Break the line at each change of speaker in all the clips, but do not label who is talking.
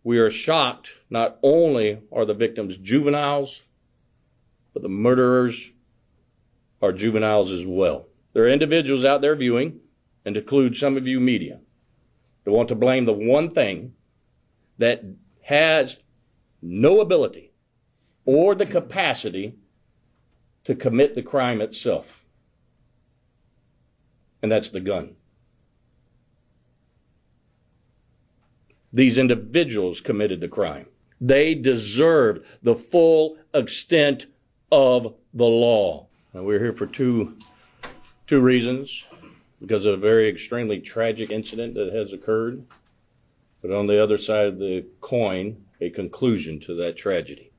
we are shocked not only are the victims juveniles, but the murderers are juveniles as well. There are individuals out there viewing, and to include some of you media, that want to blame the one thing that has no ability or the capacity to commit the crime itself, and that's the gun. These individuals committed the crime. They deserve the full extent of the law. Now, we're here for two reasons. Because of a very extremely tragic incident that has occurred, but on the other side of the coin, a conclusion to that tragedy.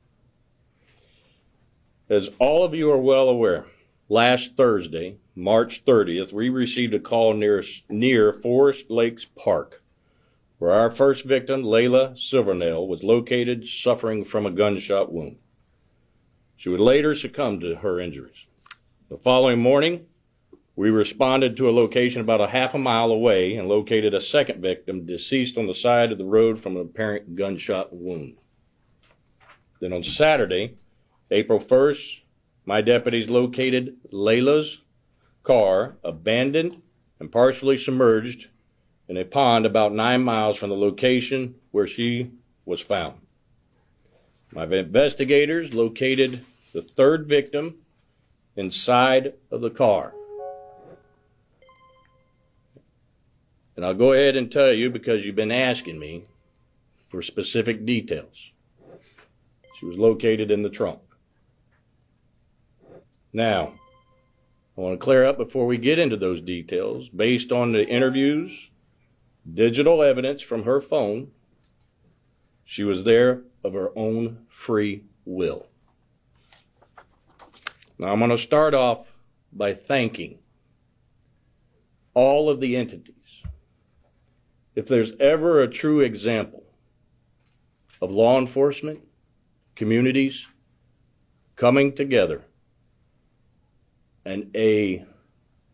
As all of you are well aware, last Thursday, March 30th, we received a call near Forest Lakes Park, where our first victim, Layla Silvernail, was located suffering from a gunshot wound. She would later succumb to her injuries. The following morning, we responded to a location about a half a mile away and located a second victim deceased on the side of the road from an apparent gunshot wound. Then on Saturday, April 1st, my deputies located Layla's car abandoned and partially submerged in a pond about 9 miles from the location where she was found. My investigators located the third victim inside of the car. And I'll go ahead and tell you, because you've been asking me for specific details. She was located in the trunk. Now, I want to clear up before we get into those details. Based on the interviews, digital evidence from her phone, she was there of her own free will. Now, I'm going to start off by thanking all of the entities. If there's ever a true example of law enforcement, communities coming together, and a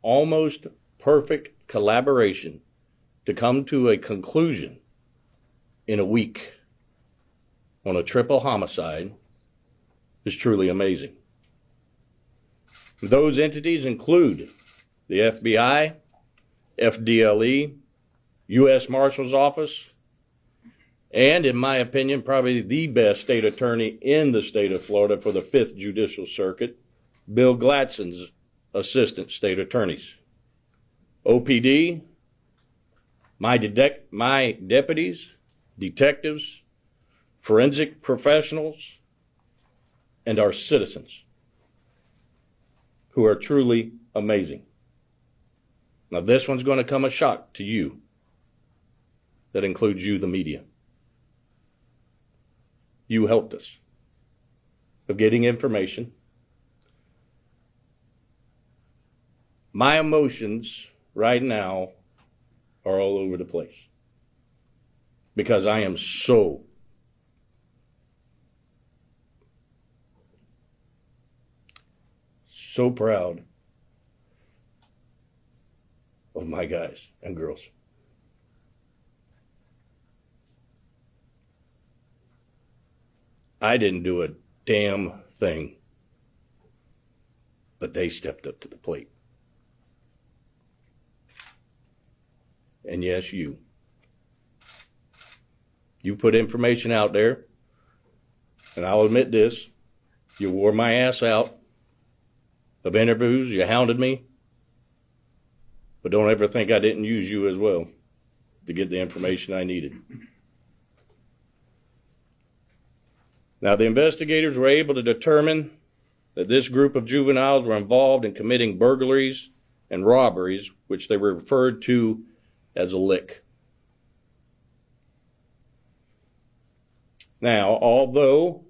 almost perfect collaboration to come to a conclusion in a week on a triple homicide, is truly amazing. Those entities include the FBI, FDLE, U.S. Marshal's Office, and, in my opinion, probably the best state attorney in the state of Florida for the 5th Judicial Circuit, Bill Gladson's assistant state attorneys. OPD, my deputies, detectives, forensic professionals, and our citizens, who are truly amazing. Now, this one's going to come a shock to you. That includes you, the media. You helped us of getting information. My emotions right now are all over the place because I am so proud of my guys and girls. I didn't do a damn thing, but they stepped up to the plate. And yes, you put information out there, and I'll admit this, you wore my ass out of interviews, you hounded me, but don't ever think I didn't use you as well to get the information I needed. Now, the investigators were able to determine that this group of juveniles were involved in committing burglaries and robberies, which they were referred to as a lick. Now, although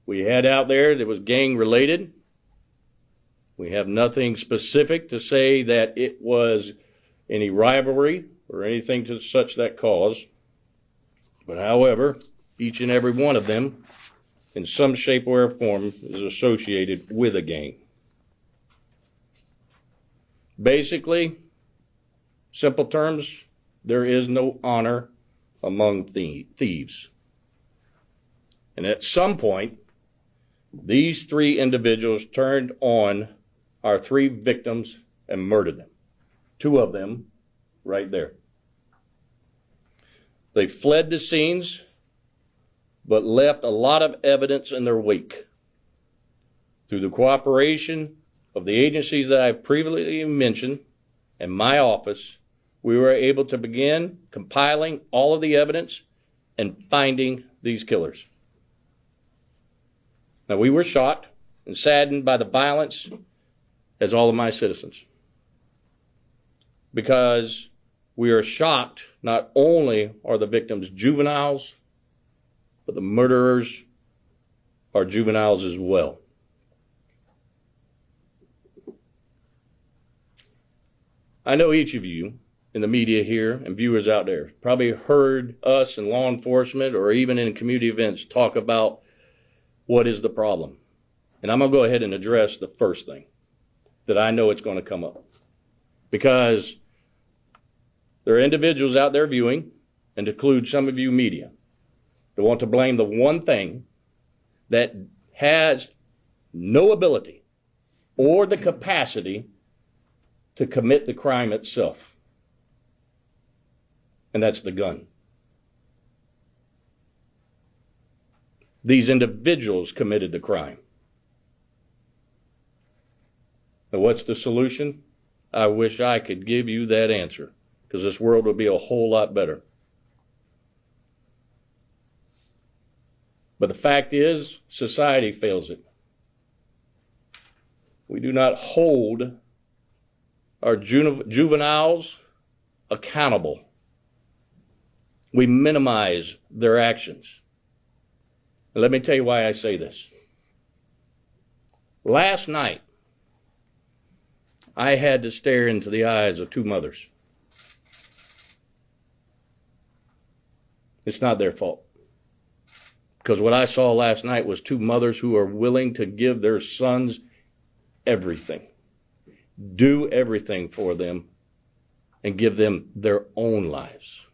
we had out there that was gang related, we have nothing specific to say that it was any rivalry or anything to such that cause. But however, each and every one of them, in some shape or form, is associated with a gang. Basically, simple terms, there is no honor among thieves. And at some point, these 3 individuals turned on our 3 victims and murdered them. 2 of them right there. They fled the scenes, but left a lot of evidence in their wake. Through the cooperation of the agencies that I've previously mentioned and my office, we were able to begin compiling all of the evidence and finding these killers. Now, we were shocked and saddened by the violence, as all of my citizens, because we are shocked not only are the victims juveniles, but the murderers are juveniles as well. I know each of you in the media here and viewers out there probably heard us in law enforcement or even in community events talk about what is the problem. And I'm going to go ahead and address the first thing that I know it's going to come up. Because there are individuals out there viewing, and to include some of you media, that want to blame the one thing that has no ability or the capacity to commit the crime itself. And that's the gun. These individuals committed the crime. Now, what's the solution? I wish I could give you that answer, because this world would be a whole lot better. But the fact is, society fails it. We do not hold our juveniles accountable. We minimize their actions. And let me tell you why I say this. Last night, I had to stare into the eyes of 2 mothers. It's not their fault. Because what I saw last night was 2 mothers who are willing to give their sons everything, do everything for them, and give them their own lives.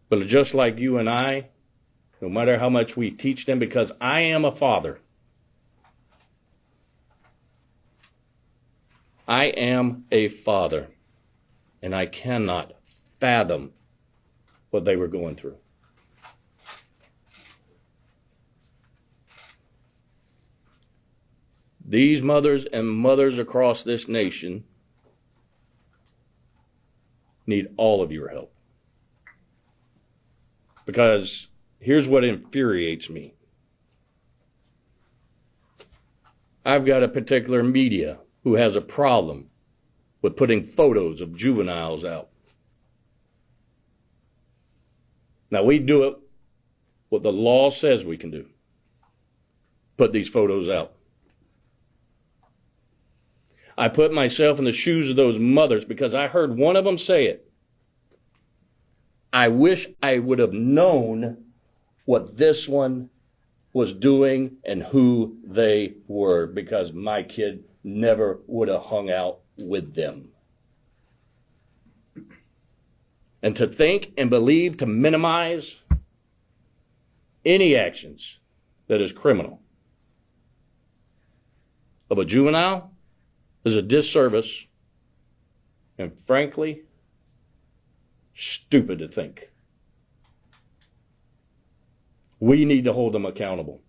But just like you and I, no matter how much we teach them, because I am a father, I am a father, and I cannot fathom what they were going through. These mothers and mothers across this nation need all of your help. Because here's what infuriates me. I've got a particular media who has a problem with putting photos of juveniles out. Now, we do it what the law says we can do. Put these photos out. I put myself in the shoes of those mothers because I heard one of them say it. I wish I would have known what this one was doing and who they were, because my kid never would have hung out with them. And to think and believe to minimize any actions that is criminal of a juvenile is a disservice, and frankly, stupid to think. We need to hold them accountable.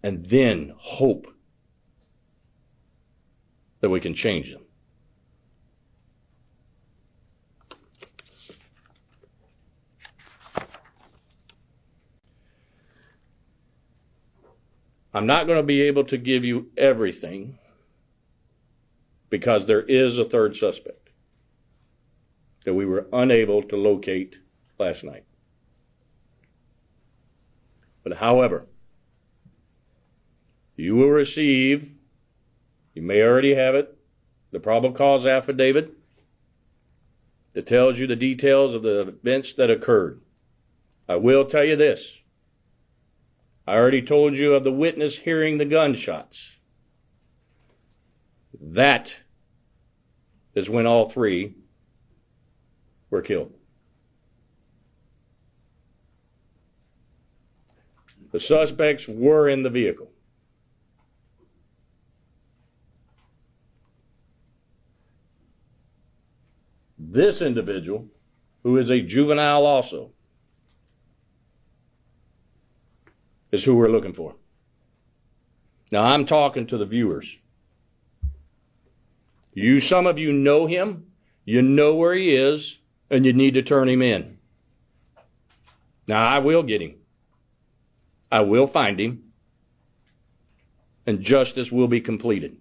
And then hope that we can change them. I'm not going to be able to give you everything because there is a third suspect that we were unable to locate last night. But however, you will receive, you may already have it, the probable cause affidavit that tells you the details of the events that occurred. I will tell you this. I already told you of the witness hearing the gunshots. That is when all three were killed. The suspects were in the vehicle. This individual, who is a juvenile also, is who we're looking for. Now, I'm talking to the viewers. Some of you know him, you know where he is, and you need to turn him in. Now, I will get him. I will find him, and justice will be completed.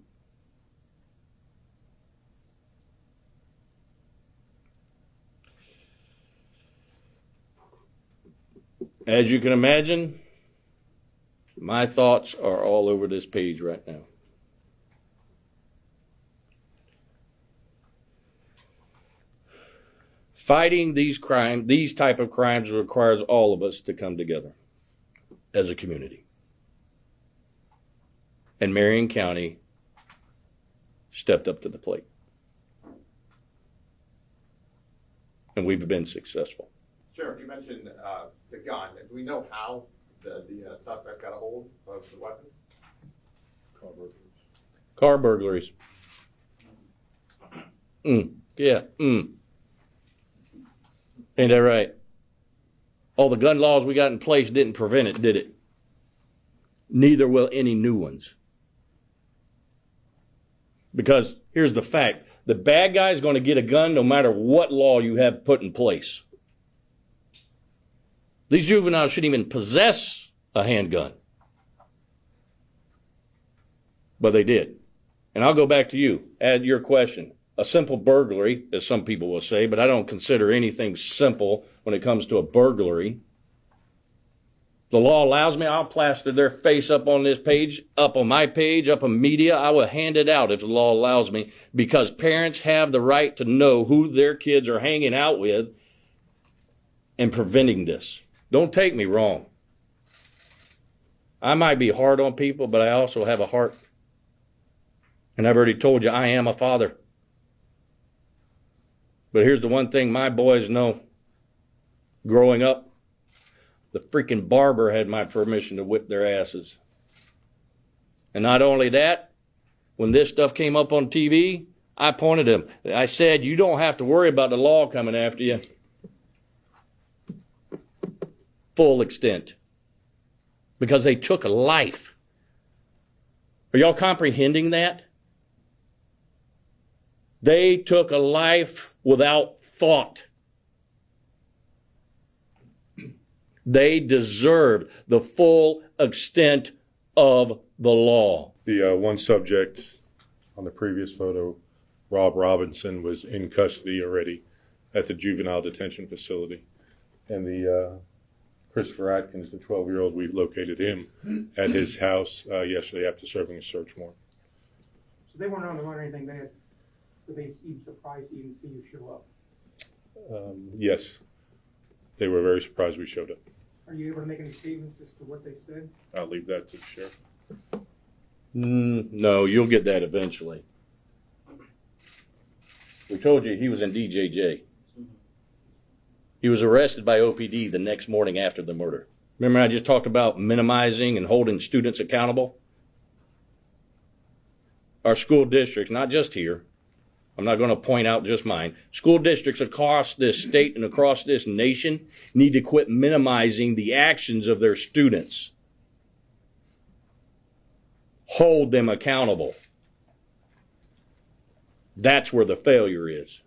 As you can imagine, my thoughts are all over this page right now. Fighting these type of crimes requires all of us to come together as a community. And Marion County stepped up to the plate. And we've been successful.
Sheriff, you mentioned the gun. Do we know how the suspects got a hold of the weapon?
Car burglaries. Yeah. Ain't that right? All the gun laws we got in place didn't prevent it, did it? Neither will any new ones. Because here's the fact. The bad guy is going to get a gun no matter what law you have put in place. These juveniles shouldn't even possess a handgun. But they did. And I'll go back to you. Add your question. A simple burglary, as some people will say, but I don't consider anything simple when it comes to a burglary. The law allows me, I'll plaster their face up on this page, up on my page, up on media. I will hand it out if the law allows me, because parents have the right to know who their kids are hanging out with and preventing this. Don't take me wrong. I might be hard on people, but I also have a heart. And I've already told you, I am a father. But here's the one thing my boys know. Growing up, the freaking barber had my permission to whip their asses. And not only that, when this stuff came up on TV, I pointed them. I said, you don't have to worry about the law coming after you. Full extent. Because they took a life. Are y'all comprehending that? They took a life without thought. They deserved the full extent of the law.
The one subject on the previous photo, Rob Robinson, was in custody already at the juvenile detention facility. And the Christopher Atkins, the 12-year-old, we located him at his house yesterday after serving a search warrant.
So they weren't on the run or anything. Were they even surprised to even see you show up?
Yes. They were very surprised we showed up.
Are you able to make any statements as to what they said?
I'll leave that to the sheriff.
No, you'll get that eventually. We told you he was in DJJ. He was arrested by OPD the next morning after the murder. Remember I just talked about minimizing and holding students accountable? Our school districts, not just here, I'm not going to point out just mine, school districts across this state and across this nation need to quit minimizing the actions of their students. Hold them accountable. That's where the failure is.